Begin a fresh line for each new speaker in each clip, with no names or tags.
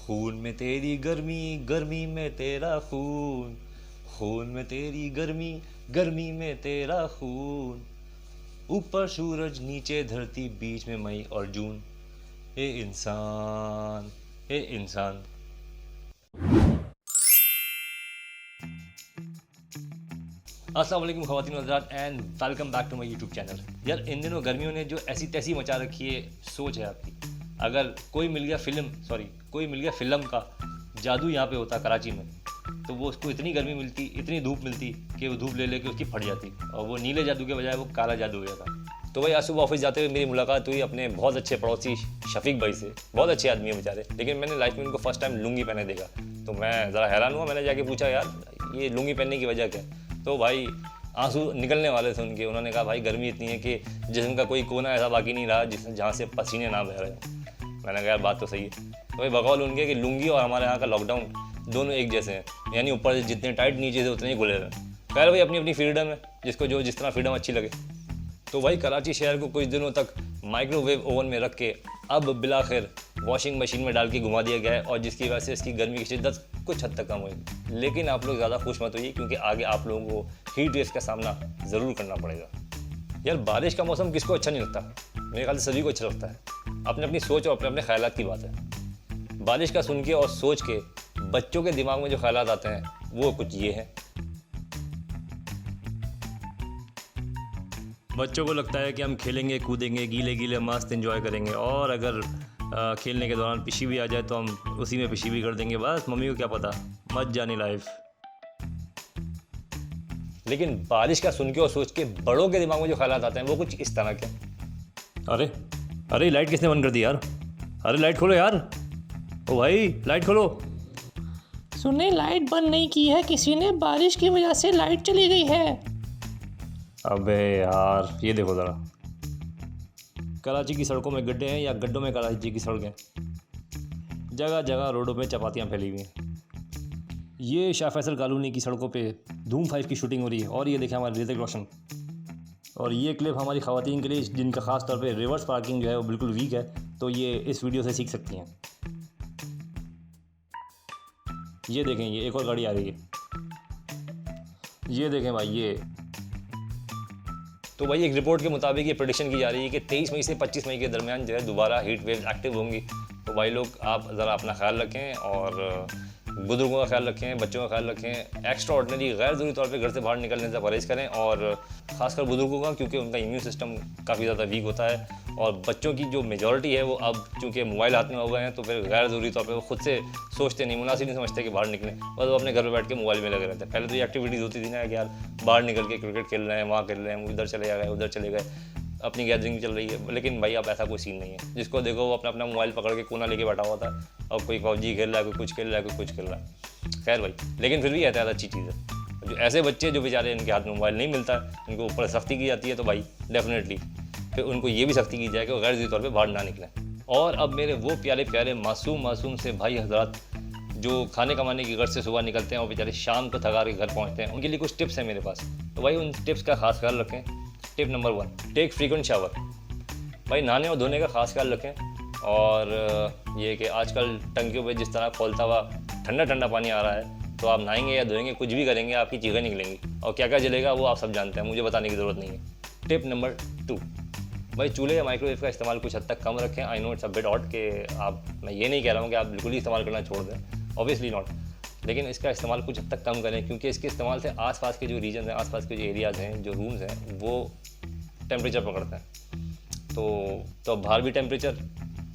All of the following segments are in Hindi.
खून में तेरी गर्मी, गर्मी में तेरा खून, खून में तेरी गर्मी, गर्मी में तेरा खून। ऊपर सूरज नीचे धरती, बीच में मई और जून। ए इंसान, ए इंसान। अस्सलाम वालेकुम ख़वातीन व हज़रात and welcome back to my YouTube channel. यार इन दिनों गर्मियों ने जो ऐसी तैसी मचा रखी है, सोच है आपकी, अगर कोई मिल गया फ़िल्म का जादू यहाँ पे होता कराची में, तो वो उसको इतनी गर्मी मिलती, इतनी धूप मिलती कि वो धूप ले लेके उसकी फट जाती और वो नीले जादू के बजाय वो काला जादू हो गया था। तो भाई आज सुबह ऑफिस जाते हुए मेरी मुलाकात हुई अपने बहुत अच्छे पड़ोसी शफीक भाई से। बहुत अच्छे आदमी है बेचारे, लेकिन मैंने लाइफ में उनको फर्स्ट टाइम लुंगी पहने देखा तो मैं ज़रा हैरान हुआ। मैंने जाके पूछा, यार ये लुंगी पहनने की वजह क्या है? तो भाई आंसू निकलने वाले थे उनके। उन्होंने कहा, भाई गर्मी इतनी है कि जिस्म का कोई कोना ऐसा बाकी नहीं रहा जहाँ से पसीने ना बह रहे हैं। मैंने कहा यार बात तो सही है। तो भाई बकौल उनके कि लुंगी और हमारे यहाँ का लॉकडाउन दोनों एक जैसे हैं, यानी ऊपर से जितने टाइट नीचे से उतने ही खुले हैं। खैर भाई अपनी अपनी फ्रीडम है, जिसको जो जिस तरह फ्रीडम अच्छी लगे। तो भाई कराची शहर को कुछ दिनों तक माइक्रोवेव ओवन में रख के अब बिलाखिर वॉशिंग मशीन में डाल के घुमा दिया गया है, और जिसकी वजह से इसकी गर्मी की शिद्दत कुछ हद तक कम हुई। लेकिन आप लोग ज़्यादा खुश मत होइए, क्योंकि आगे आप लोगों को हीट वेव का सामना ज़रूर करना पड़ेगा। यार बारिश का मौसम किसको अच्छा नहीं लगता? मेरे ख्याल से सभी को अच्छा लगता है। अपने अपनी सोच और अपने अपने ख्यालात की बात है। बारिश का सुन के और सोच के बच्चों के दिमाग में जो ख्यालात आते हैं वो कुछ ये हैं। बच्चों को लगता है कि हम खेलेंगे कूदेंगे, गीले गीले मस्त एंजॉय करेंगे, और अगर खेलने के दौरान पिशी भी आ जाए तो हम उसी में पिशी भी कर देंगे। बस मम्मी को क्या पता, मत जानी लाइफ। लेकिन बारिश का सुन के और सोच के बड़ों के दिमाग में जो ख्यालात आते हैं वो कुछ इस तरह के। अरे अरे लाइट किसने बंद कर दी यार? अरे लाइट खोलो यार, ओ भाई लाइट खोलो।
सुने लाइट बंद नहीं की है किसी ने, बारिश की वजह से लाइट चली गई है।
अबे यार ये देखो ज़रा, कराची की सड़कों में गड्ढे हैं या गड्ढों में कराची की सड़कें? जगह जगह रोडों पे चपातियाँ फैली हुई हैं। ये शाह फैसल कॉलोनी की सड़कों पे धूम 5 की शूटिंग हो रही है, और ये देखें हमारे ऋतिक रोशन। और ये क्लिप हमारी ख़वातीन के लिए जिनका ख़ास तौर पे रिवर्स पार्किंग जो है वो बिल्कुल वीक है, तो ये इस वीडियो से सीख सकती हैं। ये देखें, ये एक और गाड़ी आ रही है, ये देखें भाई ये। तो भाई एक रिपोर्ट के मुताबिक ये प्रेडिक्शन की जा रही है कि 23 मई से 25 मई के दरमियान जो है दोबारा हीट वेव एक्टिव होंगी। तो भाई लोग आप ज़रा अपना ख्याल रखें, और बुजुर्गों का ख्याल रखें, बच्चों का ख्याल रखें। एक्स्ट्रा ऑर्डिनरी गैर ज़रूरी तौर पे घर से बाहर निकलने से परहेज़ करें, और ख़ासकर बुजुर्गों का, क्योंकि उनका इम्यून सिस्टम काफ़ी ज़्यादा वीक होता है। और बच्चों की जो मेजॉरिटी है वो अब चूँकि मोबाइल हाथ में हो गए हैं, तो फिर गैर ज़रूरी तौर पे वो खुद से सोचते नहीं, मुनासिब नहीं समझते कि बाहर निकलें, बस वो अपने घर में बैठ के मोबाइल में लगे रहते हैं। पहले तो ये एक्टिविटीज़ होती थी ना कि यार बाहर निकल के क्रिकेट खेल रहे हैं, वहाँ खेल रहे हैं, इधर चले गए उधर चले गए, अपनी गैदरिंग चल रही है। लेकिन भाई अब ऐसा कोई सीन नहीं है। जिसको देखो वो अपना अपना मोबाइल पकड़ के कोना लेके बैठा हुआ था, और कोई पबजी खेल रहा है, कोई कुछ खेल रहा है, कोई कुछ खेल रहा है। खैर भाई, लेकिन फिर भी एहतियात अच्छी चीज़ है। जो ऐसे बच्चे जो बेचारे इनके हाथ में मोबाइल नहीं मिलता है, इनको ऊपर सख्ती की जाती है, तो भाई डेफिनेटली फिर उनको ये भी सख्ती की जाए कि वो गैर ज़रूरी तौर पे बाहर ना निकलें। और अब मेरे वो प्यारे प्यारे मासूम से भाई हजरात जो खाने कमाने की घर से सुबह निकलते हैं और बेचारे शाम को थका के घर पहुँचते हैं, उनके लिए कुछ टिप्स हैं मेरे पास। तो भाई उन टिप्स का खास ख्याल रखें। Tip number 1, take frequent shower. भाई नहाने और धोने का खास ख्याल रखें। और ये कि आजकल टंकियों पे जिस तरह खोलता हुआ ठंडा ठंडा पानी आ रहा है, तो आप नहाएंगे या धोएंगे कुछ भी करेंगे आपकी चीज़ें निकलेंगी, और क्या क्या जलेगा वो आप सब जानते हैं, मुझे बताने की ज़रूरत नहीं है। टिप नंबर 2, भाई चूल्हे या माइक्रोवेव का इस्तेमाल कुछ हद तक कम रखें। I know it's a bit odd कि मैं ये नहीं कह रहा हूँ कि आप बिल्कुल ही इस्तेमाल करना छोड़ दें, ऑब्वियसली नॉट, लेकिन इसका इस्तेमाल कुछ हद तक कम करें, क्योंकि इसके इस्तेमाल से आसपास के जो रीजन हैं, आसपास के जो एरियाज़ हैं, जो रूम्स हैं, वो टेम्परेचर पकड़ते हैं। तो बाहर भी टेम्परेचर,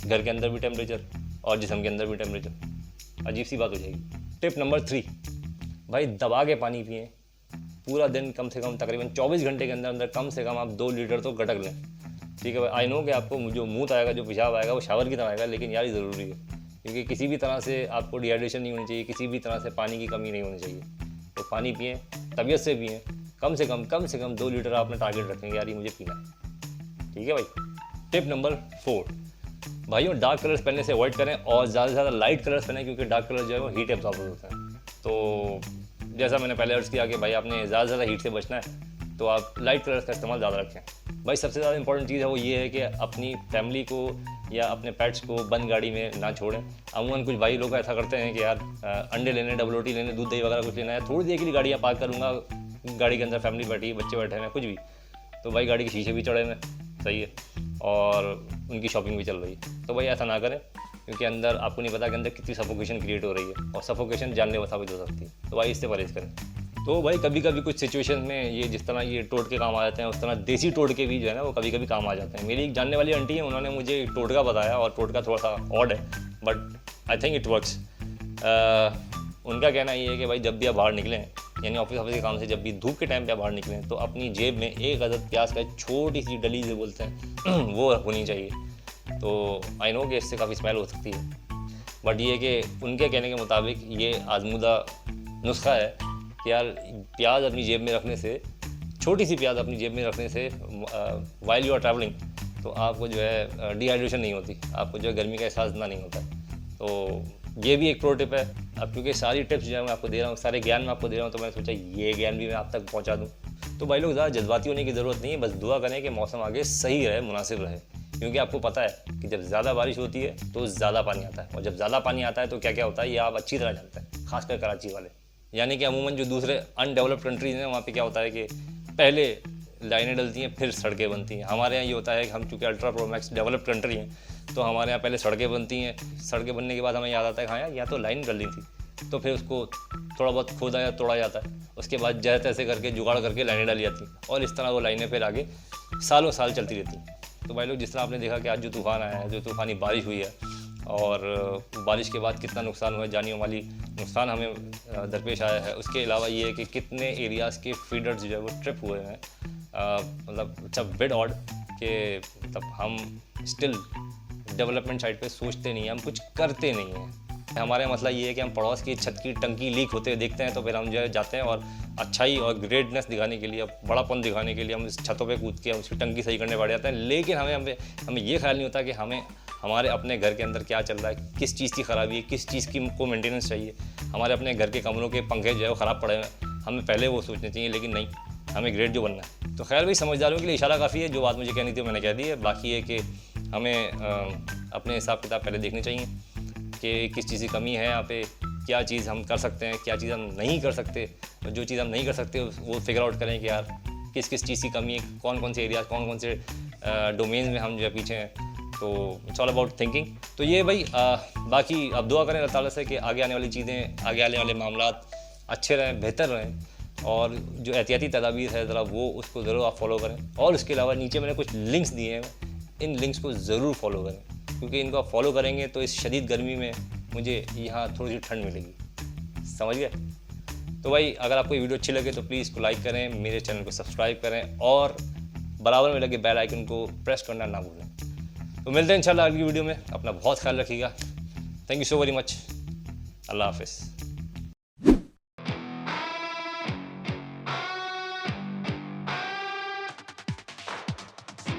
घर के अंदर भी टेम्परेचर, और जिस्म के अंदर भी टेम्परेचर, अजीब सी बात हो जाएगी। टिप नंबर 3, भाई दबा के पानी पिएं। पूरा दिन कम से कम तकरीबन 24 घंटे के अंदर अंदर कम से कम आप 2 लीटर तो गटक लें। ठीक है भाई, आई नो कि आपको जो मुंह आएगा, जो पेशाब आएगा वो शावर की तरह आएगा, लेकिन यार ये ज़रूरी है, क्योंकि किसी भी तरह से आपको डिहाइड्रेशन नहीं होनी चाहिए, किसी भी तरह से पानी की कमी नहीं होनी चाहिए। तो पानी पिएँ, तबीयत से पिएँ, कम से कम 2 लीटर आपने टारगेट रखेंगे, यार ये मुझे पीना है। ठीक है भाई। टिप नंबर 4, भाइयों डार्क कलर्स पहनने से अवॉइड करें, और ज़्यादा से ज़्यादा लाइट कलर्स पहनें, क्योंकि डार्क कलर जो है वो हीट एब्जॉर्बर होते हैं। तो जैसा मैंने पहले अर्ज़ किया कि भाई आपने ज़्यादा से ज़्यादा हीट से बचना है, तो आप लाइट कलर्स का इस्तेमाल ज़्यादा रखें। भाई सबसे ज़्यादा इंपॉर्टेंट चीज़ है वो ये है कि अपनी फैमिली को या अपने पेट्स को बंद गाड़ी में ना छोड़ें। अमूमन कुछ भाई लोग ऐसा करते हैं कि यार अंडे लेने, डबल रोटी लेने, दूध दही वगैरह कुछ लेना है, थोड़ी देर के लिए गाड़ियाँ पार्क करूँगा, गाड़ी के अंदर फैमिली बैठी है, बच्चे बैठे हैं, कुछ भी, तो भाई गाड़ी के शीशे भी चढ़े हुए, सही है, और उनकी शॉपिंग भी चल रही है। तो भाई ऐसा ना करें, क्योंकि अंदर आपको नहीं पता कि अंदर कितनी सफोकेशन क्रिएट हो रही है, और सफोकेशन जानलेवा साबित हो सकती है। तो भाई इससे परहेज करें। तो भाई कभी कभी कुछ सिचुएशन में ये जिस तरह ये टोटके काम आ जाते हैं, उस तरह देसी टोटके भी जो है ना वो कभी कभी काम आ जाते हैं। मेरी एक जानने वाली आंटी है, उन्होंने मुझे एक टोटका बताया, और टोटका थोड़ा सा ऑड है but I think it works. उनका कहना ये है कि भाई जब भी आप बाहर निकलें, यानी ऑफिस के काम से जब भी धूप के टाइम पे आप बाहर निकलें, तो अपनी जेब में एक अदद प्याज का छोटी सी डली जो बोलते हैं वो होनी चाहिए। तो आई नो कि इससे काफ़ी स्मेल हो सकती है, बट ये कि उनके कहने के मुताबिक ये आजमूदा नुस्खा है कि यार प्याज अपनी जेब में रखने से, छोटी सी प्याज अपनी जेब में रखने से वाइल यू आर ट्रैवलिंग, तो आपको जो है डिहाइड्रेशन नहीं होती, आपको जो है गर्मी का एहसास इतना नहीं होता। तो ये भी एक प्रो टिप है। अब क्योंकि सारी टिप्स जो है मैं आपको दे रहा हूँ, सारे ज्ञान मैं आपको दे रहा हूँ, तो मैंने सोचा ये ज्ञान भी मैं आप तक पहुँचा दूँ। तो भाई लोग ज़्यादा जज्बाती होने की ज़रूरत नहीं है, बस दुआ करें कि मौसम आगे सही रहे, मुनासिब रहे, क्योंकि आपको पता है कि जब ज़्यादा बारिश होती है तो ज़्यादा पानी आता है, और जब ज़्यादा पानी आता है तो क्या क्या होता है ये आप अच्छी तरह जानते हैं, खासकर कराची वाले। यानी कि अमूमन जो दूसरे अनडेवलप्ड कंट्रीज़ हैं वहाँ पे क्या होता है कि पहले लाइनें डलती हैं फिर सड़कें बनती हैं। हमारे यहाँ ये होता है कि हम चूँकि ultra pro max developed country हैं, तो हमारे यहाँ पहले सड़कें बनती हैं, सड़कें बनने के बाद हमें याद आता है हाँ यार यहाँ तो लाइन डली थी, तो फिर उसको थोड़ा बहुत खोदा या तोड़ा जाता है, उसके बाद जैसे तैसे करके जुगाड़ करके लाइनें डाली जाती हैं, और इस तरह वो लाइनें फिर आगे सालों साल चलती रहती हैं। तो भाई लोग जिस तरह आपने देखा कि आज जो तूफ़ान आया है, जो तूफ़ानी बारिश हुई है, और बारिश के बाद कितना नुकसान हुआ है, जानी माली नुकसान हमें दरपेश आया है। उसके अलावा ये है कि कितने एरियाज़ के फीडर्स जो है वो ट्रिप हुए हैं। मतलब इट्स अ बिट ऑड कि मतलब हम स्टिल डेवलपमेंट साइड पे सोचते नहीं हैं, हम कुछ करते नहीं हैं। हमारा मसला ये है कि हम पड़ोस की छत की टंकी लीक होते हुए देखते हैं, तो फिर हम जो है जाते हैं और अच्छाई और ग्रेटनेस दिखाने के लिए, बड़ापन दिखाने के लिए हम इस छतों पे कूद के हम उसकी टंकी सही करने बैठ जाते हैं। लेकिन हमें ये ख्याल नहीं होता कि हमें हमारे अपने घर के अंदर क्या चल रहा है, किस चीज़ की ख़राबी है, किस चीज़ की को मेंटेनेंस चाहिए। हमारे अपने घर के कमरों के पंखे जो है वो ख़राब पड़े हैं, हमें पहले वो सोचने चाहिए, लेकिन नहीं, हमें ग्रेट जो बनना है। तो खैर भाई समझदारों के लिए इशारा काफ़ी है, जो बात मुझे कहनी थी मैंने कह दी है। बाकी है कि हमें अपने हिसाब किताब पहले देखने चाहिए कि किस चीज़ की कमी है यहाँ पे, क्या चीज़ हम कर सकते हैं, क्या चीज़ हम नहीं कर सकते। और जो चीज़ हम नहीं कर सकते वो फिगर आउट करें कि यार किस किस चीज़ की कमी है, कौन कौन से एरियाज, कौन कौन से डोमेन्स में हम जो है पीछे हैं। तो इट्स ऑल अबाउट थिंकिंग। तो ये भाई बाकी अब दुआ करें अल्लाह ताला से कि आगे आने वाली चीज़ें, आगे आने वाले मामलात अच्छे रहें, बेहतर रहें, और जो एहतियाती तदाबीर है ज़रा वो उसको ज़रूर आप फॉलो करें। और उसके अलावा नीचे मैंने कुछ लिंक्स दिए हैं, इन लिंक्स को ज़रूर फॉलो करें, क्योंकि इनको आप फॉलो करेंगे तो इस शदीद गर्मी में मुझे यहाँ थोड़ी सी ठंड मिलेगी, समझ गए। तो भाई अगर आपको ये वीडियो अच्छी लगे तो प्लीज़ इसको लाइक करें, मेरे चैनल को सब्सक्राइब करें, और बराबर में लगे बेल आइकन को प्रेस करना ना भूलें। तो मिलते हैं इंशाल्लाह अगली वीडियो में। अपना बहुत ख्याल रखिएगा। Thank you so very much. अल्लाह हाफिज़।